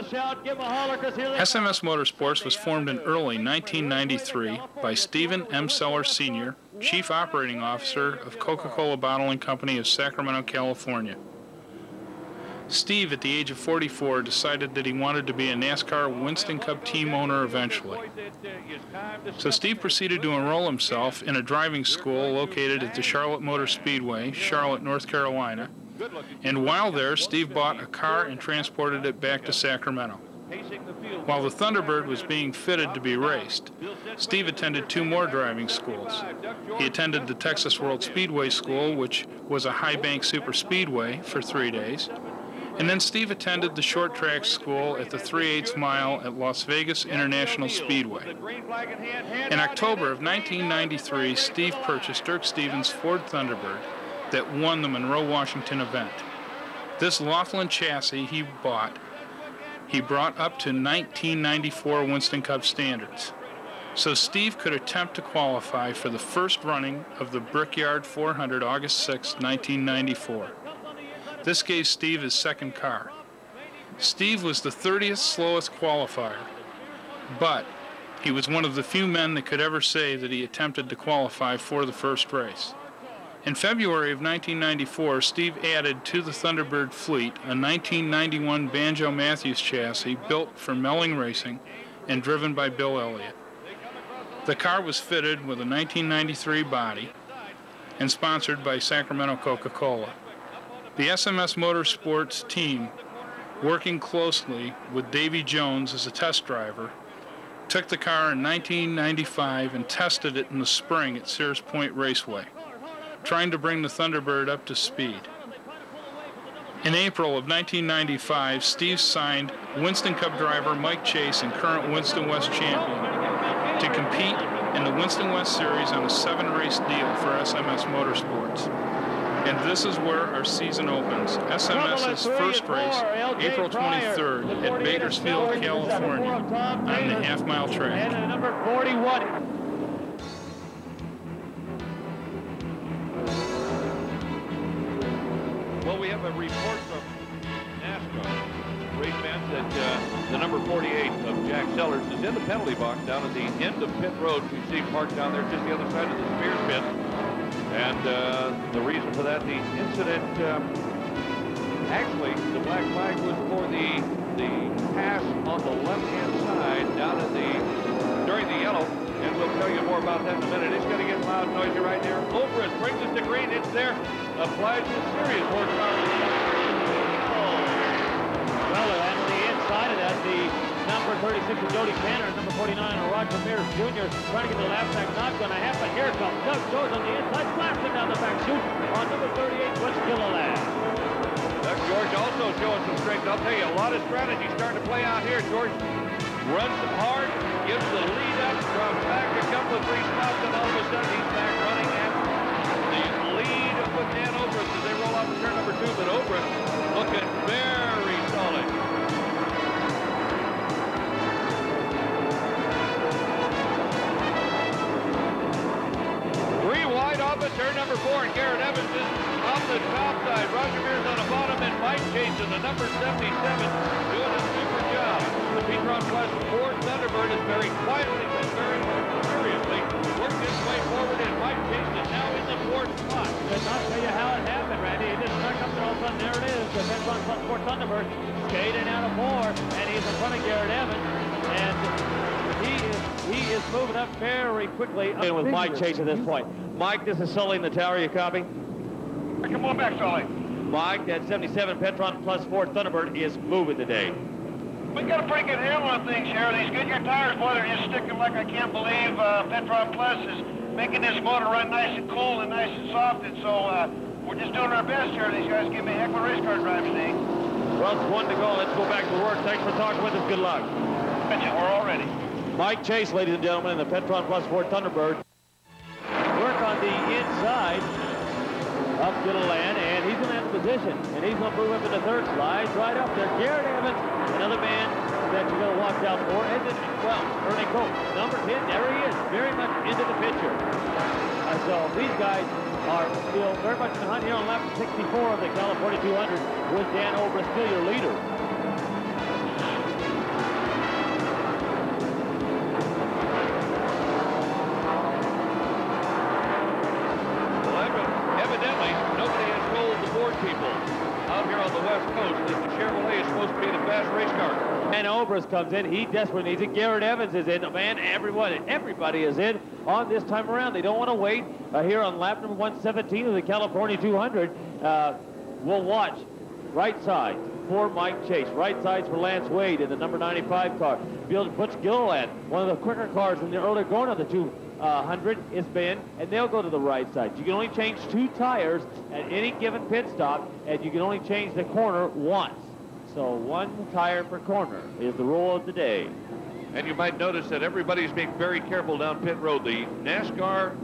SMS Motorsports was formed in early 1993 by Stephen M. Sellers Sr., Chief Operating Officer of Coca-Cola Bottling Company of Sacramento, California. Steve, at the age of 44, decided that he wanted to be a NASCAR Winston Cup team owner eventually. So Steve proceeded to enroll himself in a driving school located at the Charlotte Motor Speedway, Charlotte, North Carolina. And while there, Steve bought a car and transported it back to Sacramento. While the Thunderbird was being fitted to be raced, Steve attended 2 more driving schools. He attended the Texas World Speedway School, which was a high bank super speedway, for 3 days. And then Steve attended the short track school at the 3/8 mile at Las Vegas International Speedway. In October of 1993, Steve purchased Dirk Stevens' Ford Thunderbird that won the Monroe, Washington event. This Laughlin chassis he bought, he brought up to 1994 Winston Cup standards. So Steve could attempt to qualify for the first running of the Brickyard 400 August 6, 1994. This gave Steve his second car. Steve was the 30th slowest qualifier, but he was one of the few men that could ever say that he attempted to qualify for the first race. In February of 1994, Steve added to the Thunderbird fleet a 1991 Banjo Matthews chassis built for Melling Racing and driven by Bill Elliott. The car was fitted with a 1993 body and sponsored by Sacramento Coca-Cola. The SMS Motorsports team, working closely with Davy Jones as a test driver, took the car in 1995 and tested it in the spring at Sears Point Raceway, trying to bring the Thunderbird up to speed. In April of 1995, Steve signed Winston Cup driver Mike Chase and current Winston West champion to compete in the Winston West Series on a 7-race deal for SMS Motorsports. And this is where our season opens. SMS's first race, April 23rd at Bakersfield, California, on the half-mile track. And number 41. Well, we have a report from NASCAR race fans that the number 48 of Jack Sellers is in the penalty box down at the end of pit road. We see parked down there just the other side of the Spears pit. And the reason for that, the incident, actually, the black flag was for the pass on the left-hand side down at during the yellow, and we'll tell you more about that in a minute. It's going to get loud and noisy right there. Over it, brings us to green. It's there. Applies to serious horsepower. Well, and on the inside of that, the number 36 of Jody Tanner, number 49 of Roger Mears Jr. trying to get the lap back. Not going to happen. Here comes Doug George on the inside, blasting down the back chute on number 38, Butch Gilliland. Doug George also showing some strength. I'll tell you, a lot of strategy starting to play out here. George runs hard, gives the lead up, drops back a couple of 3 spots, and all of a sudden he's back running at the lead with Dan Obrist as they roll out to turn number 2. But Obrist looking very solid. Off at turn number 4, and Garrett Evans is off the top side. Roger Mears on the bottom, and Mike Chase in the number 77 doing a super job. The Petron Plus Ford Thunderbird is very quietly but very seriously working its way forward, and Mike Chase is now in the 4th spot. Could not tell you how it happened, Randy. It just stuck up, and all of a sudden there it is. The Petron Plus Ford Thunderbird skating out of 4, and he's in front of Garrett Evans, and he is moving up very quickly. With Mike Chase at this point. Mike, this is Sully in the tower. You copy? Come on back, Sully. Mike, that 77 Petron Plus Ford Thunderbird is moving today. We got a pretty good handle on things here. These Goodyear tires, boy, they're just sticking like I can't believe. Petron Plus is making this motor run nice and cool and nice and soft, and so we're just doing our best here. These guys give me a heck of a race car drive today. Well, it's 1 to go. Let's go back to work. Thanks for talking with us. Good luck. We're all ready. Mike Chase, ladies and gentlemen, in the Petron Plus Ford Thunderbird. Work on the inside of Gilliland, and he's in that position, and he's going to move up in the 3rd slide, right up there. Garrett Evans, another man that you're going to watch out for, and then, well, Ernie Cope, number 10, there he is, very much into the picture. So these guys are still very much in the hunt here on lap 64 of the California 200 with Dan Obrist still your leader. fast race car. And Obrist comes in. He desperately needs it. Garrett Evans is in. Man, everybody is in on this time around. They don't want to wait here on lap number 117 of the California 200. We'll watch right side for Mike Chase. Right sides for Lance Wade in the number 95 car. Butch Gilliland, one of the quicker cars in the early going of the 200 is been, and they'll go to the right side. You can only change 2 tires at any given pit stop, and you can only change the corner once. So 1 tire per corner is the rule of the day. And you might notice that everybody's being very careful down pit road. The NASCAR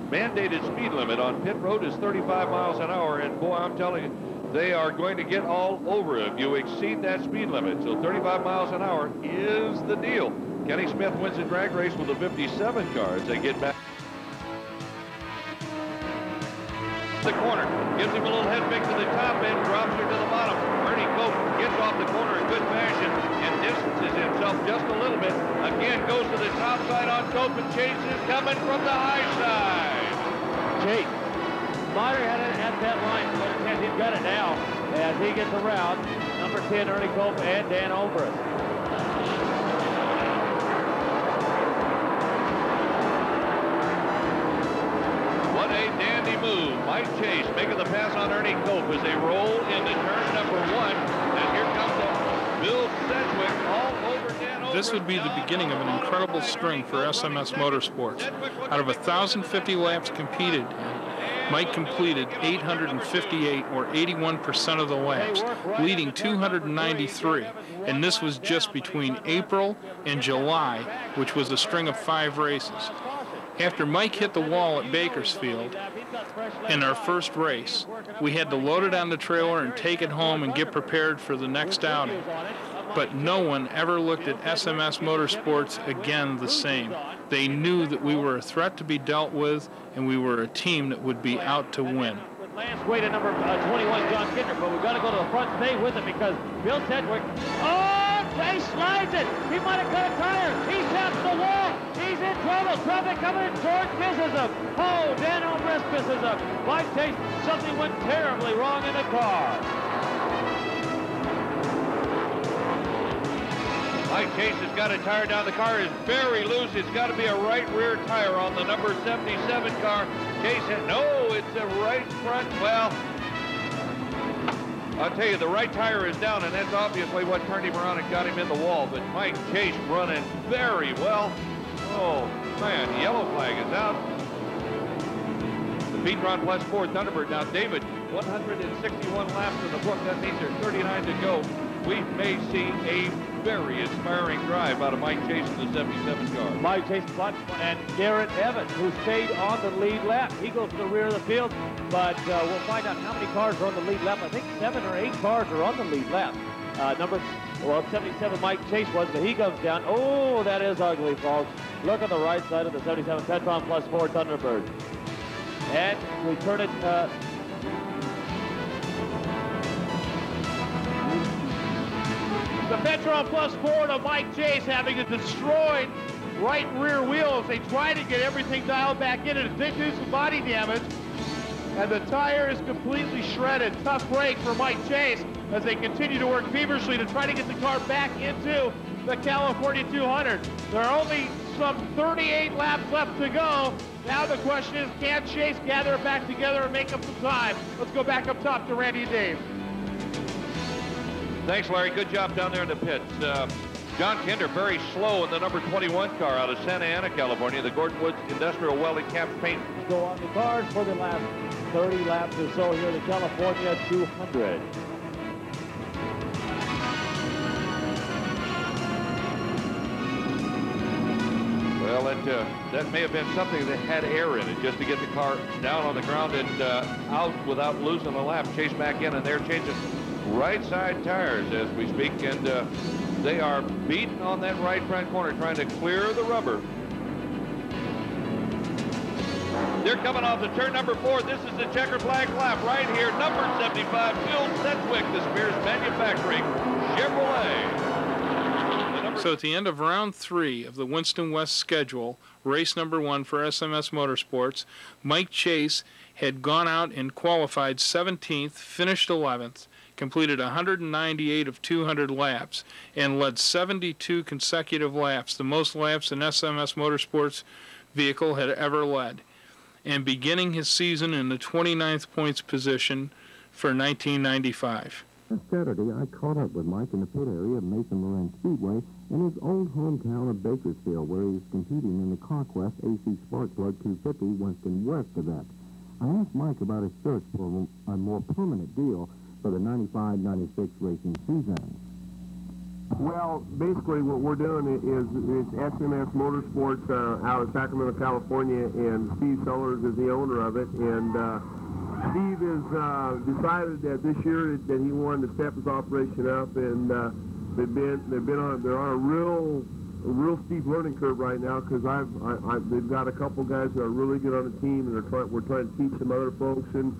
mandated speed limit on pit road is 35 miles an hour, and boy, I'm telling you, they are going to get all over it if you exceed that speed limit. So 35 miles an hour is the deal. Kenny Smith wins the drag race with a 57 car as they get back. The corner, gives him a little head fake to the top end, drops her to the bottom. Ernie Cope gets off the corner in good fashion and distances himself just a little bit. Again, goes to the top side on Cope, and Chase is coming from the high side. Chase, Snyder had it at that line, but he's got it now as he gets around number 10, Ernie Cope, and Dan Obrist. Move. Mike Chase making the pass on Ernie Cope as they roll into turn number 1. And here comes Bill Sedgwick all over Dan Obrist. This would be the beginning of an incredible string for SMS Motorsports. Out of 1,050 laps competed in, Mike completed 858, or 81% of the laps, leading 293. And this was just between April and July, which was a string of 5 races. After Mike hit the wall at Bakersfield in our first race, we had to load it on the trailer and take it home and get prepared for the next outing. But no one ever looked at SMS Motorsports again the same. They knew that we were a threat to be dealt with, and we were a team that would be out to win. Lance Wade at number 21, John Kinder, but we've got to go to the front, stay with it, because Bill Sedgwick, he slides it. He might have cut a tire. He taps the wall. He's in trouble. Traffic coming in towards Mississippi. Oh, Dan Obrist Mississippi. Mike Chase, something went terribly wrong in the car. Mike Chase has got a tire down. The car is very loose. It's got to be a right rear tire on the number 77 car. Chase said, no, it's a right front. Well, I'll tell you, the right tire is down, and that's obviously what turned him around and got him in the wall. But Mike Chase running very well. Oh, man, yellow flag is out. The Petron Plus 4 Thunderbird. Now, David, 161 laps in the book. That means there's 39 to go. We may see a very inspiring drive out of Mike Chase in the 77 car. Mike Chase and Garrett Evans, who stayed on the lead lap. He goes to the rear of the field, but we'll find out how many cars are on the lead lap. I think 7 or 8 cars are on the lead lap. Number 77 Mike Chase was, but he comes down. Oh, that is ugly, folks. Look on the right side of the 77 Petron Plus 4 Thunderbird. And we turn it... The Petron Plus 4 of Mike Chase having a destroyed right rear wheel as they try to get everything dialed back in, and it did do some body damage. And the tire is completely shredded. Tough break for Mike Chase as they continue to work feverishly to try to get the car back into the California 200. There are only some 38 laps left to go. Now the question is, can Chase gather it back together and make up some time? Let's go back up top to Randy and Dave. Thanks, Larry. Good job down there in the pits. John Kinder very slow in the number 21 car out of Santa Ana, California. The Gordon Woods Industrial Welding Cap paint. Go on the cars for the last 30 laps or so here at the California 200. Well, that may have been something that had air in it just to get the car down on the ground and out without losing a lap. Chase back in, and they're changing right side tires as we speak, and they are beating on that right front corner trying to clear the rubber. They're coming off the turn number 4. This is the checkered flag lap right here. Number 75, Bill Sedgwick, the Spears Manufacturing Chevrolet. So at the end of round 3 of the Winston West schedule, race number 1 for SMS Motorsports, Mike Chase had gone out and qualified 17th, finished 11th, completed 198 of 200 laps, and led 72 consecutive laps, the most laps an SMS Motorsports vehicle had ever led, and beginning his season in the 29th points position for 1995. Last Saturday, I caught up with Mike in the pit area of Mason Lorenz Speedway in his old hometown of Bakersfield, where he was competing in the Conquest AC Sparkplug 250 Winston west of that. I asked Mike about his search for a more permanent deal for the 95-96 racing season. Well, basically what we're doing is SMS Motorsports out of Sacramento, California, and Steve Sellers is the owner of it. And Steve has decided that this year that he wanted to step his operation up, and they're on a real steep learning curve right now, because they've got a couple guys that are really good on the team, and we're trying to teach some other folks, and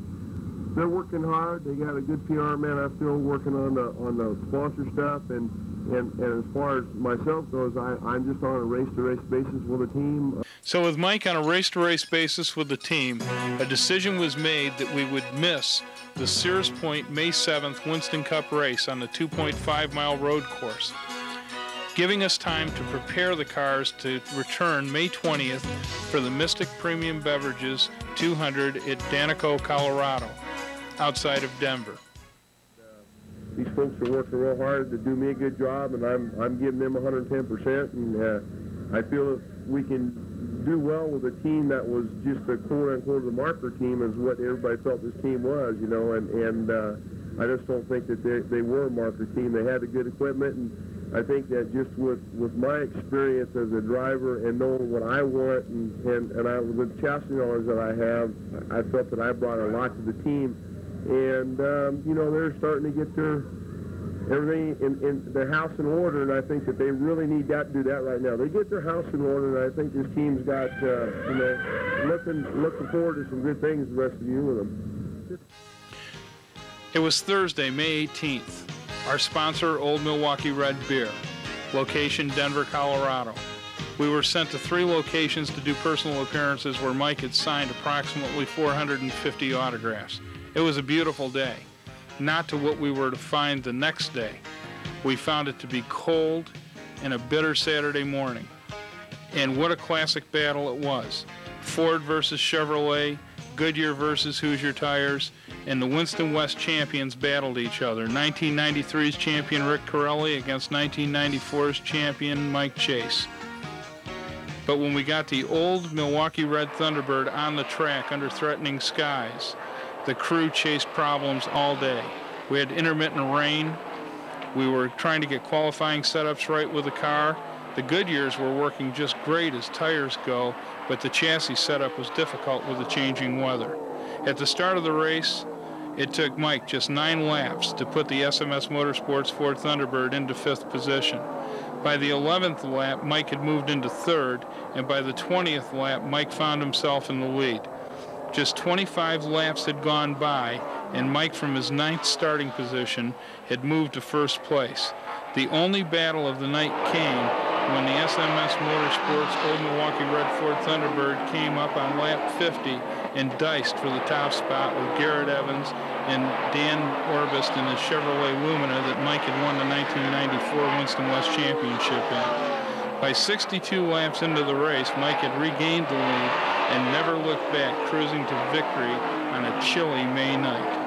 they're working hard. They got a good PR man, I feel, working on the sponsor stuff, and as far as myself goes, I'm just on a race-to-race basis with the team. So with Mike on a race-to-race basis with the team, a decision was made that we would miss the Sears Point May 7th Winston Cup race on the 2.5-mile road course, giving us time to prepare the cars to return May 20th for the Mystic Premium Beverages 200 at Danico, Colorado, outside of Denver. These folks are working real hard to do me a good job, and I'm giving them 110%, and I feel if we can do well with a team that was just a quote-unquote the marker team is what everybody felt this team was, you know, and I just don't think that they were a marker team. They had the good equipment, and I think that just with my experience as a driver and knowing what I want and with the chassis knowledge that I have, I felt that I brought a lot to the team. And, you know, they're starting to get everything in their house in order, and I think that they really need to do that right now. They get their house in order, and I think this team's got, you know, looking forward to some good things the rest of the year with them. It was Thursday, May 18th. Our sponsor, Old Milwaukee Red Beer. Location, Denver, Colorado. We were sent to 3 locations to do personal appearances where Mike had signed approximately 450 autographs. It was a beautiful day, not to what we were to find the next day. We found it to be cold and a bitter Saturday morning. And what a classic battle it was. Ford versus Chevrolet, Goodyear versus Hoosier Tires, and the Winston West champions battled each other. 1993's champion Rick Corelli against 1994's champion Mike Chase. But when we got the old Milwaukee Red Thunderbird on the track under threatening skies, the crew chased problems all day. We had intermittent rain. We were trying to get qualifying setups right with the car. The Goodyears were working just great as tires go, but the chassis setup was difficult with the changing weather. At the start of the race, it took Mike just 9 laps to put the SMS Motorsports Ford Thunderbird into 5th position. By the 11th lap, Mike had moved into 3rd, and by the 20th lap, Mike found himself in the lead. Just 25 laps had gone by, and Mike, from his 9th starting position, had moved to 1st place. The only battle of the night came when the SMS Motorsports Old Milwaukee Red Ford Thunderbird came up on lap 50 and diced for the top spot with Garrett Evans and Dan Orbist in his Chevrolet Lumina that Mike had won the 1994 Winston West Championship in. By 62 laps into the race, Mike had regained the lead and never looked back, cruising to victory on a chilly May night.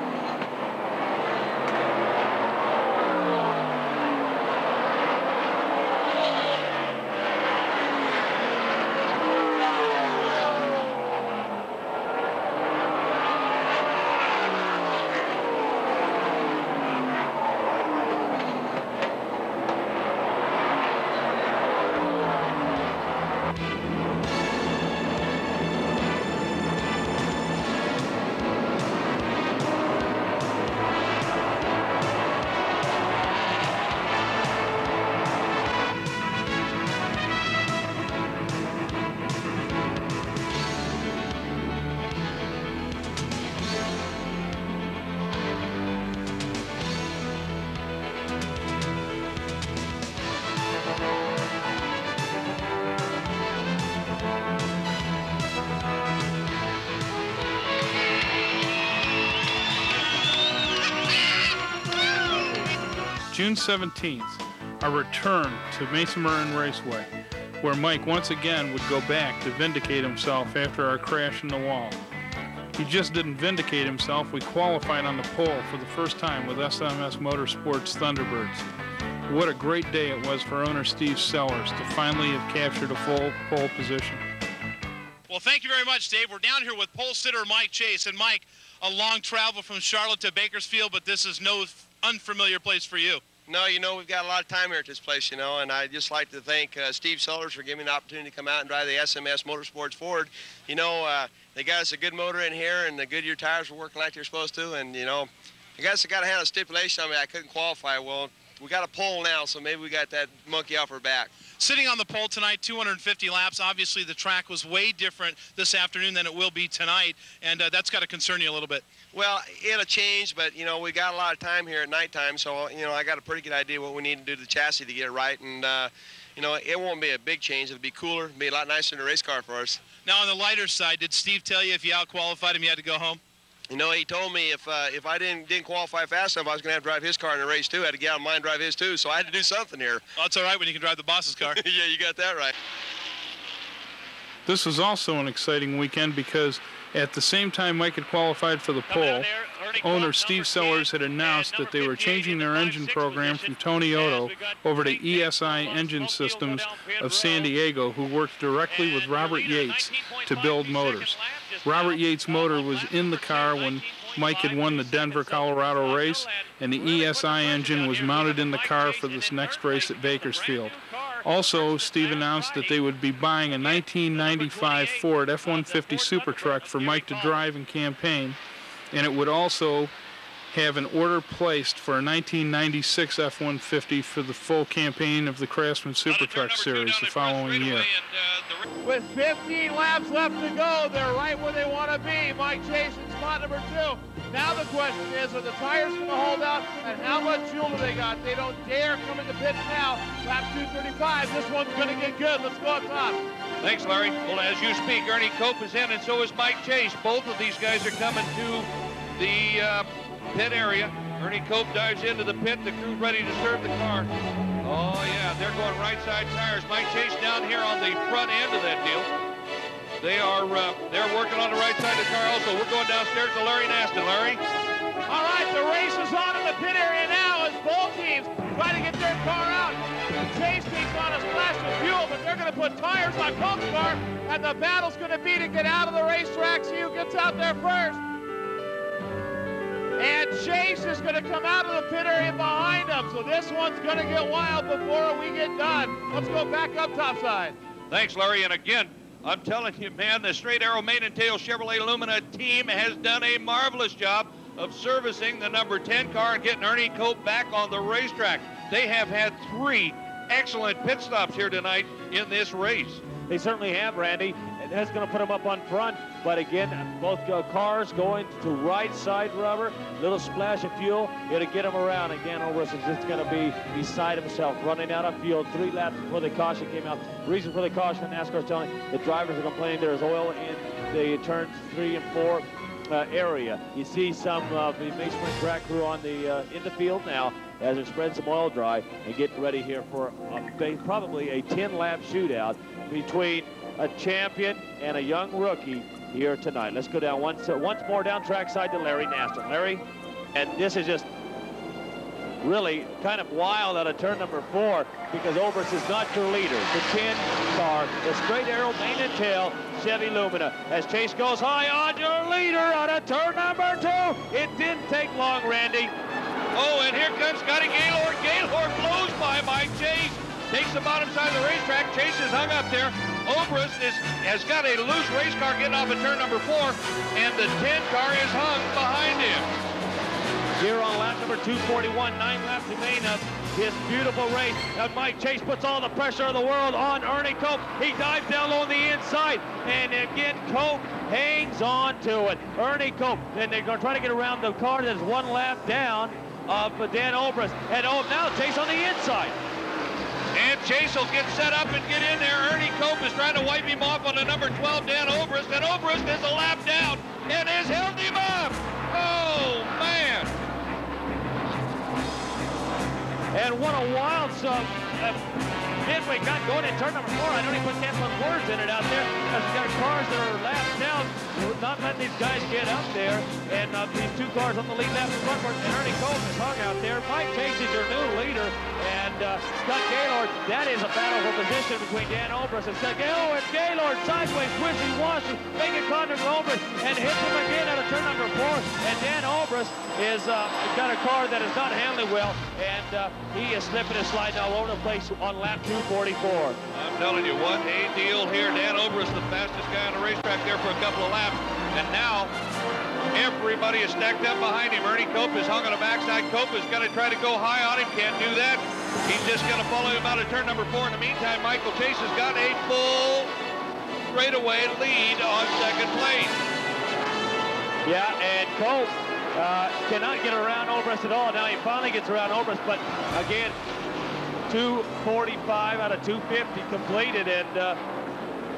June 17th, our return to Mesa Marin Raceway, where Mike once again would go back to vindicate himself after our crash in the wall. He just didn't vindicate himself, we qualified on the pole for the first time with SMS Motorsports Thunderbirds. What a great day it was for owner Steve Sellers to finally have captured a full pole position. Well, thank you very much, Dave. We're down here with pole sitter Mike Chase. And Mike, a long travel from Charlotte to Bakersfield, but this is no unfamiliar place for you. No, you know, we've got a lot of time here at this place, you know, and I'd just like to thank Steve Sellers for giving me the opportunity to come out and drive the SMS Motorsports Ford. You know, they got us a good motor in here, and the Goodyear tires were working like they're supposed to, and, you know, I guess I got to have a stipulation on me. I couldn't qualify. Well, we got a pole now, so maybe we got that monkey off our back. Sitting on the pole tonight, 250 laps. Obviously, the track was way different this afternoon than it will be tonight, and that's got to concern you a little bit. Well, it'll change, but, you know, we got a lot of time here at nighttime, so, you know, I got a pretty good idea what we need to do to the chassis to get it right, and, you know, it won't be a big change. It'll be cooler. It'll be a lot nicer in a race car for us. Now, on the lighter side, did Steve tell you if you out-qualified him, you had to go home? You know, he told me if I didn't qualify fast enough, I was going to have to drive his car in the race, too. I had to get out of mine and drive his, too, so I had to do something here. Well, that's all right when you can drive the boss's car. Yeah, you got that right. This was also an exciting weekend because at the same time Mike had qualified for the pole, owner Steve Sellers had announced that they were changing their engine program from Tony Otto over to ESI Engine Systems of San Diego, who worked directly with Robert Yates to build motors. Robert Yates' motor was in the car when Mike had won the Denver, Colorado race, and the ESI engine was mounted in the car for this next race at Bakersfield. Also, Steve announced that they would be buying a 1995 Ford F-150 Super Truck for Mike to drive and campaign, and it would also have an order placed for a 1996 F-150 for the full campaign of the Craftsman Super Truck Series the following year. With 15 laps left to go, they're right where they want to be. Mike Chase in spot number 2. Now the question is, are the tires going to hold out, and how much fuel do they got? They don't dare come into pits now. Lap 235, this one's going to get good. Let's go up top. Thanks, Larry. Well, as you speak, Ernie Cope is in, and so is Mike Chase. Both of these guys are coming to the pit area. Ernie Cope dives into the pit. The crew's ready to serve the car. Oh, yeah, they're going right side tires. Mike Chase down here on the front end of that deal. They're working on the right side of the car also. We're going downstairs to Larry Naston. Larry? All right, the race is on in the pit area now as both teams try to get their car out. Chase takes on a splash of fuel, but they're going to put tires on Cope's car, and the battle's going to be to get out of the racetrack. See who gets out there first. And Chase is going to come out of the pit area behind him, so this one's going to get wild before we get done. Let's go back up topside. Thanks, Larry. And again, I'm telling you, man, the Straight Arrow Mane and Tail Chevrolet Lumina team has done a marvelous job of servicing the number 10 car and getting Ernie Cope back on the racetrack. They have had 3 excellent pit stops here tonight in this race. They certainly have, Randy, and that's going to put them up on front. But again, both cars going to right side rubber, little splash of fuel, it'll get them around. And Dan Obrist is just going to be beside himself, running out of fuel 3 laps before the caution came out. The reason for the caution, NASCAR is telling the drivers are complaining there is oil in the turns 3 and 4 area. You see some of the Mesa Marin track crew on the in the field now as they're spreading some oil dry and getting ready here for probably a 10-lap shootout between a champion and a young rookie here tonight. Let's go down once more down trackside to Larry Naston. Larry, and this is just really kind of wild out of turn number 4 because Obrist is not your leader. The 10 car, the Straight Arrow Mane and Tail Chevy Lumina. As Chase goes high on your leader out of turn number 2. It didn't take long, Randy. Oh, and here comes Scotty Gaylord. Gaylord blows by Mike Chase. Takes the bottom side of the racetrack. Chase is hung up there. Obrist has got a loose race car getting off at turn number 4, and the 10 car is hung behind him. Here on lap number 241, 9 laps remain of his beautiful race. And Mike Chase puts all the pressure of the world on Ernie Cope. He dives down on the inside, and again, Cope hangs on to it. Ernie Cope, then they're going to try to get around the car that's 1 lap down of Dan Obrist. And now Chase on the inside. And Chase will get set up and get in there. Ernie Cope is trying to wipe him off on the number 12, Dan Obrist, and Obrist is a lap down and has held him up. Oh, man. what a wild midway got going in turn number 4. I don't even put Cancel words in it out there. Because we've got cars that are lapped down. We're not letting these guys get up there. And these 2 cars on the lead lap in front, and Ernie Colton is hung out there. Mike Chase is your new leader. And Scott Gaylord, that is a battle for position between Dan Obrist and Scott Gaylord. Gaylord sideways, twisting, washing, making contact with Obrist, and hits him again out of turn number 4. And Dan Obrist is got a car that is not handling well, and he is slipping and sliding all over the place on lap 244. I'm telling you, what a deal here. Dan Obrist, the fastest guy on the racetrack there for a couple of laps, and now everybody is stacked up behind him. Ernie Cope is hung on the backside. Cope is going to try to go high on him. Can't do that. He's just going to follow him out of turn number 4. In the meantime, Michael Chase has got a full straightaway lead on second place. Yeah, and Cope cannot get around Obrist at all. Now he finally gets around Obrist, but again, 245 out of 250 completed, and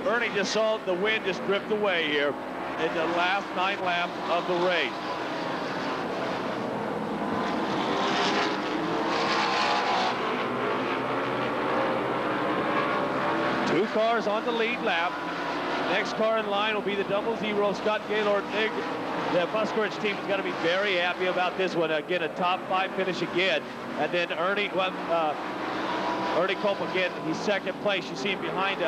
Ernie just saw the wind just drift away here in the last 9 laps of the race. Two cars on the lead lap. Next car in line will be the 00 Scott Gaylord. The Musqueridge team is going to be very happy about this one. Again, a top 5 finish again. And then Ernie Cope again, he's second place. You see him behind